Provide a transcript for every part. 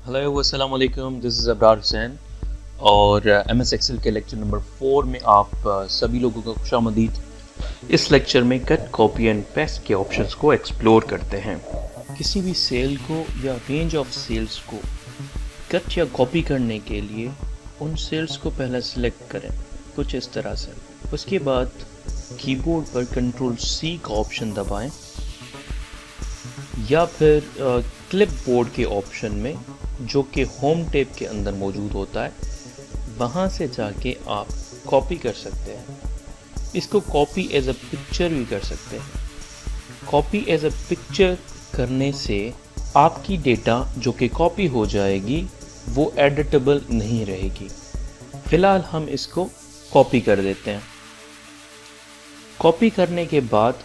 Hello अस्सलाम वालेकुम, this is Abrar Hussain और MS एक्सेल के लेक्चर नंबर 4 में आप सभी लोगों का खुशामदीद। इस लेक्चर में कट, कॉपी एंड पेस्ट के ऑप्शंस को एक्सप्लोर करते हैं। किसी भी सेल को या रेंज ऑफ सेल्स को कट या कॉपी करने के लिए उन सेल्स को पहले सिलेक्ट करें कुछ इस तरह से। उसके बाद कीबोर्ड पर Ctrl+C का ऑप्शन दबाएं या फिर क्लिपबोर्ड के ऑप्शन में जो कि होम टैब के अंदर मौजूद होता है वहाँ से जाके आप कॉपी कर सकते हैं। इसको कॉपी एज अ पिक्चर भी कर सकते हैं। कॉपी एज अ पिक्चर करने से आपकी डेटा जो कि कॉपी हो जाएगी वो एडिटेबल नहीं रहेगी। फ़िलहाल हम इसको कॉपी कर देते हैं। कॉपी करने के बाद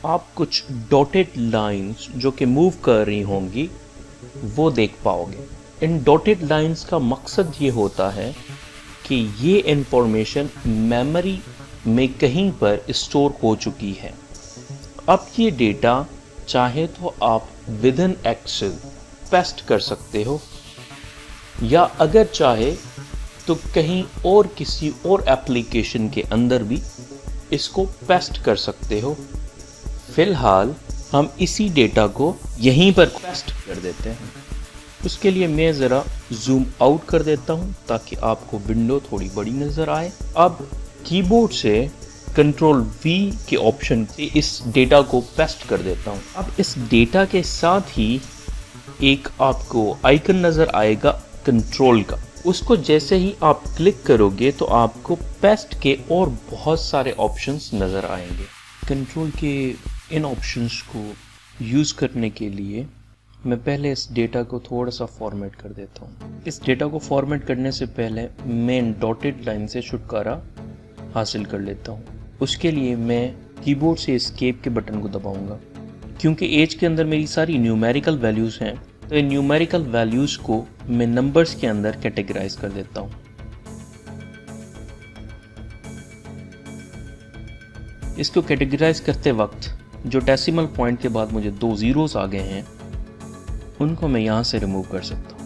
आप कुछ डॉटेड लाइंस जो कि मूव कर रही होंगी वो देख पाओगे। इन डॉटेड लाइंस का मकसद ये होता है कि ये इंफॉर्मेशन मेमोरी में कहीं पर स्टोर हो चुकी है। अब ये डेटा चाहे तो आप विद इन एक्सेल पेस्ट कर सकते हो या अगर चाहे तो कहीं और किसी और एप्लीकेशन के अंदर भी इसको पेस्ट कर सकते हो। फिलहाल हम इसी डेटा को यहीं पर पेस्ट कर देते हैं। उसके लिए मैं ज़रा जूम आउट कर देता हूं ताकि आपको विंडो थोड़ी बड़ी नज़र आए। अब कीबोर्ड से Ctrl+V के ऑप्शन से इस डेटा को पेस्ट कर देता हूं। अब इस डेटा के साथ ही एक आपको आइकन नज़र आएगा कंट्रोल का। उसको जैसे ही आप क्लिक करोगे तो आपको पेस्ट के और बहुत सारे ऑप्शंस नज़र आएंगे। कंट्रोल के इन ऑप्शंस को यूज़ करने के लिए मैं पहले इस डेटा को थोड़ा सा फॉर्मेट कर देता हूँ। इस डेटा को फॉर्मेट करने से पहले मैं डॉटेड लाइन से छुटकारा हासिल कर लेता हूँ। उसके लिए मैं कीबोर्ड से एस्केप के बटन को दबाऊंगा। क्योंकि एज के अंदर मेरी सारी न्यूमेरिकल वैल्यूज़ हैं तो इन न्यूमेरिकल वैल्यूज़ को मैं नंबर्स के अंदर कैटेगराइज कर देता हूँ। इसको कैटेगराइज करते वक्त जो डेसिमल पॉइंट के बाद मुझे 2 ज़ीरोज़ आ गए हैं उनको मैं यहाँ से रिमूव कर सकता हूँ।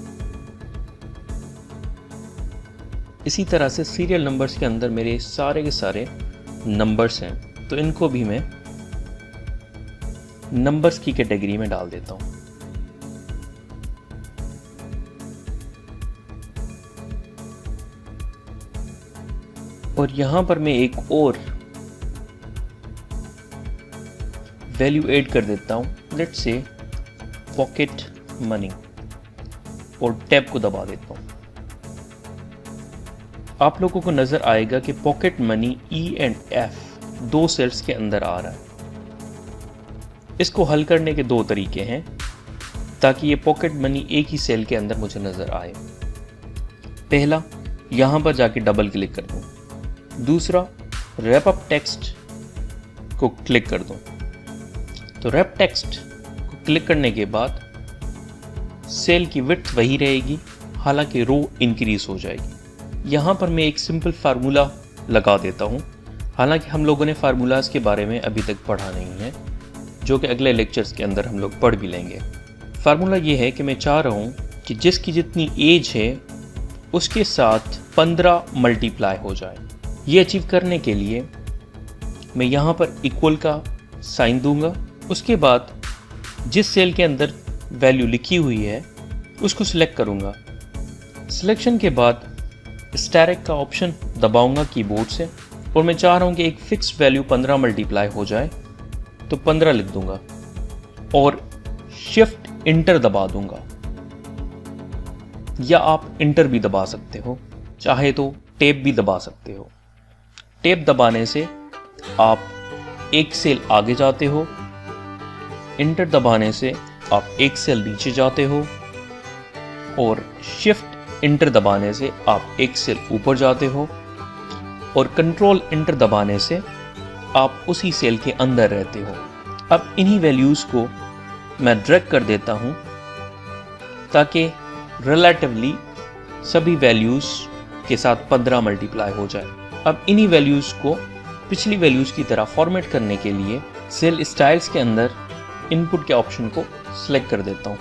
इसी तरह से सीरियल नंबर्स के अंदर मेरे सारे के सारे नंबर्स हैं तो इनको भी मैं नंबर्स की कैटेगरी में डाल देता हूँ। और यहाँ पर मैं एक और वैल्यू ऐड कर देता हूँ, लेट्स से पॉकेट मनी, और टैब को दबा देता हूँ। आप लोगों को नजर आएगा कि pocket money E and F 2 sales के अंदर आ रहा है। इसको हल करने के 2 तरीके हैं ताकि ये पॉकेट मनी एक ही सेल के अंदर मुझे नजर आए। पहला, यहां पर जाके डबल क्लिक कर दूं। दूसरा, रैप अप टेक्स्ट को क्लिक कर दूं। तो रैप टेक्स्ट को क्लिक करने के बाद सेल की विड्थ वही रहेगी, हालांकि रो इंक्रीज हो जाएगी। यहाँ पर मैं एक सिंपल फार्मूला लगा देता हूँ। हालांकि हम लोगों ने फार्मूलाज के बारे में अभी तक पढ़ा नहीं है, जो कि अगले लेक्चर्स के अंदर हम लोग पढ़ भी लेंगे। फार्मूला ये है कि मैं चाह रहा हूँ कि जिसकी जितनी एज है उसके साथ 15 मल्टीप्लाई हो जाए। ये अचीव करने के लिए मैं यहाँ पर इक्वल का साइन दूंगा। उसके बाद जिस सेल के अंदर वैल्यू लिखी हुई है उसको सिलेक्ट करूंगा। सिलेक्शन के बाद स्टैटिक का ऑप्शन दबाऊंगा कीबोर्ड से और मैं चाह रहा हूं कि एक फिक्स वैल्यू 15 मल्टीप्लाई हो जाए तो 15 लिख दूंगा और शिफ्ट इंटर दबा दूंगा, या आप इंटर भी दबा सकते हो, चाहे तो टैब भी दबा सकते हो। टैब दबाने से आप एक सेल आगे जाते हो, इंटर दबाने से आप एक सेल नीचे जाते हो और शिफ्ट इंटर दबाने से आप एक सेल ऊपर जाते हो और कंट्रोल इंटर दबाने से आप उसी सेल के अंदर रहते हो। अब इन्हीं वैल्यूज़ को मैं ड्रैग कर देता हूँ ताकि रिलेटिवली सभी वैल्यूज़ के साथ 15 मल्टीप्लाई हो जाए। अब इन्हीं वैल्यूज़ को पिछली वैल्यूज़ की तरह फॉर्मेट करने के लिए सेल स्टाइल्स के अंदर इनपुट के ऑप्शन को सिलेक्ट कर देता हूँ।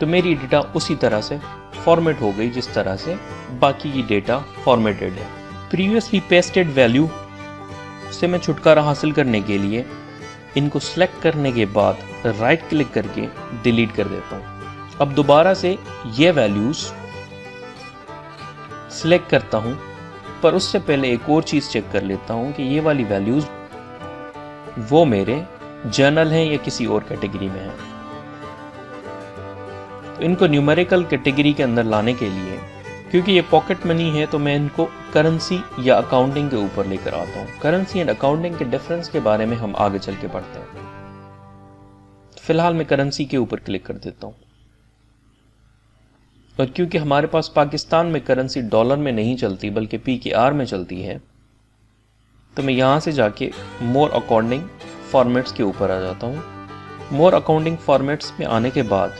तो मेरी डेटा उसी तरह से फॉर्मेट हो गई जिस तरह से बाकी की डेटा फॉर्मेटेड है। प्रीवियसली पेस्टेड वैल्यू से मैं छुटकारा हासिल करने के लिए इनको सेलेक्ट करने के बाद राइट क्लिक करके डिलीट कर देता हूँ। अब दोबारा से ये वैल्यूज सिलेक्ट करता हूँ, पर उससे पहले एक और चीज़ चेक कर लेता हूँ कि ये वाली वैल्यूज वो मेरे जर्नल हैं या किसी और कैटेगरी में हैं। तो इनको न्यूमेरिकल कैटेगरी के अंदर लाने के लिए, क्योंकि ये पॉकेट मनी है, तो मैं इनको करेंसी या अकाउंटिंग के ऊपर लेकर आता हूँ। करेंसी एंड अकाउंटिंग के डिफरेंस के बारे में हम आगे चल के पढ़ते हैं। फिलहाल मैं करेंसी के ऊपर क्लिक कर देता हूँ, और क्योंकि हमारे पास पाकिस्तान में करेंसी डॉलर में नहीं चलती बल्कि PKR में चलती है, तो मैं यहाँ से जाके मोर अकाउंटिंग फॉर्मेट्स के ऊपर आ जाता हूँ। मोर अकाउंटिंग फॉर्मेट्स में आने के बाद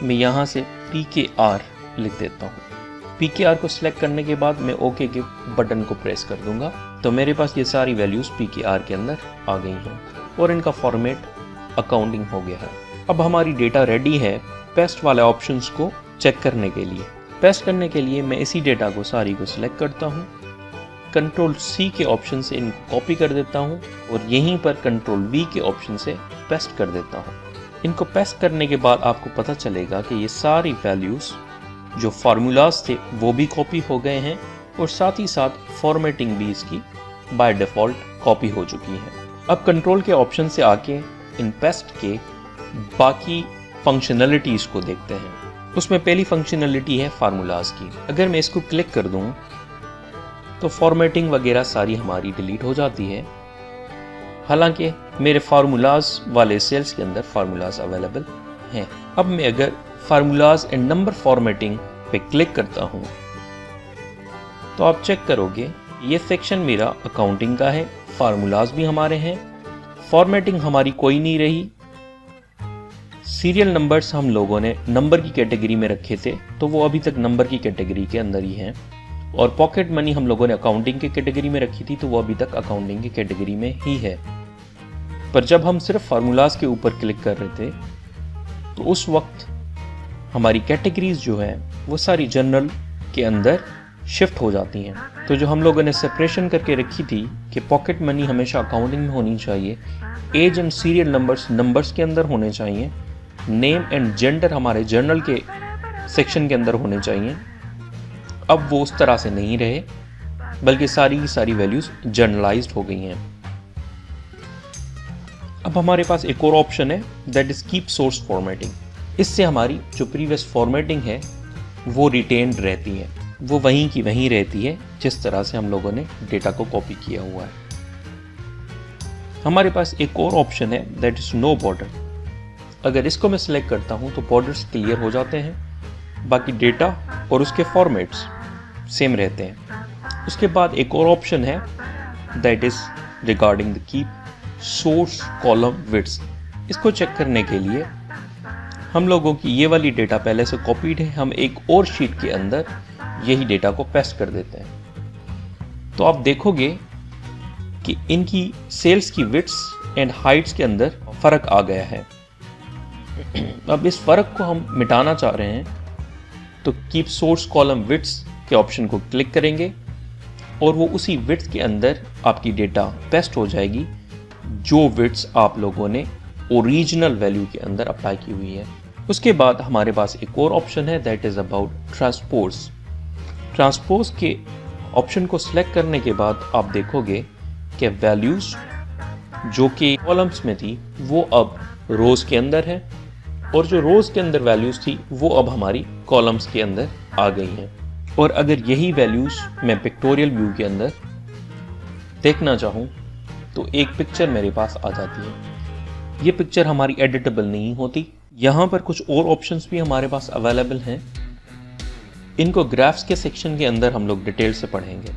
मैं यहाँ से PKR लिख देता हूँ। PKR को सिलेक्ट करने के बाद मैं ओके के बटन को प्रेस कर दूंगा, तो मेरे पास ये सारी वैल्यूज PKR के अंदर आ गई हैं और इनका फॉर्मेट अकाउंटिंग हो गया है। अब हमारी डेटा रेडी है पेस्ट वाले ऑप्शंस को चेक करने के लिए। पेस्ट करने के लिए मैं इसी डेटा को सारी को सिलेक्ट करता हूँ, Ctrl+C के ऑप्शन से इनको कॉपी कर देता हूँ और यहीं पर Ctrl+V के ऑप्शन से पेस्ट कर देता हूँ। इनको पेस्ट करने के बाद आपको पता चलेगा कि ये सारी वैल्यूज जो फार्मूलाज थे वो भी कॉपी हो गए हैं और साथ ही साथ फॉर्मेटिंग भी इसकी बाय डिफ़ॉल्ट कॉपी हो चुकी है। अब कंट्रोल के ऑप्शन से आके इन पेस्ट के बाकी फंक्शनलिटीज को देखते हैं। उसमें पहली फंक्शनलिटी है फार्मूलाज की। अगर मैं इसको क्लिक कर दूं तो फॉर्मेटिंग वगैरह सारी हमारी डिलीट हो जाती है। हालांकि मेरे फार्मूलाज वाले सेल्स के अंदर फार्मूलाज अवेलेबल हैं। अब मैं अगर फार्मूलाज एंड नंबर फॉर्मेटिंग पे क्लिक करता हूं तो आप चेक करोगे ये सेक्शन मेरा अकाउंटिंग का है, फार्मूलाज भी हमारे हैं, फॉर्मेटिंग हमारी कोई नहीं रही। सीरियल नंबर्स हम लोगों ने नंबर की कैटेगरी में रखे थे तो वो अभी तक नंबर की कैटेगरी के अंदर ही हैं, और पॉकेट मनी हम लोगों ने अकाउंटिंग की कैटेगरी में रखी थी तो वो अभी तक अकाउंटिंग की कैटेगरी में ही है। पर जब हम सिर्फ फार्मूलाज के ऊपर क्लिक कर रहे थे तो उस वक्त हमारी कैटेगरीज जो हैं वो सारी जनरल के अंदर शिफ्ट हो जाती हैं। तो जो हम लोगों ने सेपरेशन करके रखी थी कि पॉकेट मनी हमेशा अकाउंटिंग में होनी चाहिए, एज एंड सीरियल नंबर्स के अंदर होने चाहिए, नेम एंड जेंडर हमारे जर्नल के सेक्शन के अंदर होने चाहिए, अब वो उस तरह से नहीं रहे बल्कि सारी की सारी वैल्यूज जर्नलाइज्ड हो गई हैं। अब हमारे पास एक और ऑप्शन है that is keep source formatting. इससे हमारी जो प्रीवियस फॉर्मेटिंग है वो रिटेन्ड रहती है, वो वहीं की वहीं रहती है जिस तरह से हम लोगों ने डेटा को कॉपी किया हुआ है। हमारे पास एक और ऑप्शन है दैट इज नो बॉर्डर। अगर इसको मैं सिलेक्ट करता हूं तो बॉर्डर्स क्लियर हो जाते हैं, बाकी डेटा और उसके फॉर्मेट्स सेम रहते हैं। उसके बाद एक और ऑप्शन है that is regarding the keep source column width. इसको चेक करने के लिए हम लोगों की ये वाली डेटा पहले से कॉपीड है, हम एक और शीट के अंदर यही डेटा को पेस्ट कर देते हैं। तो आप देखोगे कि इनकी सेल्स की विड्थ्स एंड हाइट्स के अंदर फर्क आ गया है। अब इस फर्क को हम मिटाना चाह रहे हैं तो कीप सोर्स कॉलम विड्थ्स के ऑप्शन को क्लिक करेंगे और वो उसी विड्थ के अंदर आपकी डेटा पेस्ट हो जाएगी जो विड्थ्स आप लोगों ने ओरिजिनल वैल्यू के अंदर अप्लाई की हुई है। उसके बाद हमारे पास एक और ऑप्शन है that is about transpose. Transpose के ऑप्शन को सिलेक्ट करने के बाद आप देखोगे कि वैल्यूज जो कि कॉलम्स में थी वो अब रोज के अंदर है, और जो रोज के अंदर वैल्यूज थी वो अब हमारी कॉलम्स के अंदर आ गई हैं। और अगर यही वैल्यूज मैं पिक्टोरियल व्यू के अंदर देखना चाहूँ तो एक पिक्चर मेरे पास आ जाती है। ये पिक्चर हमारी एडिटेबल नहीं होती। यहाँ पर कुछ और ऑप्शंस भी हमारे पास अवेलेबल हैं, इनको ग्राफ्स के सेक्शन के अंदर हम लोग डिटेल से पढ़ेंगे।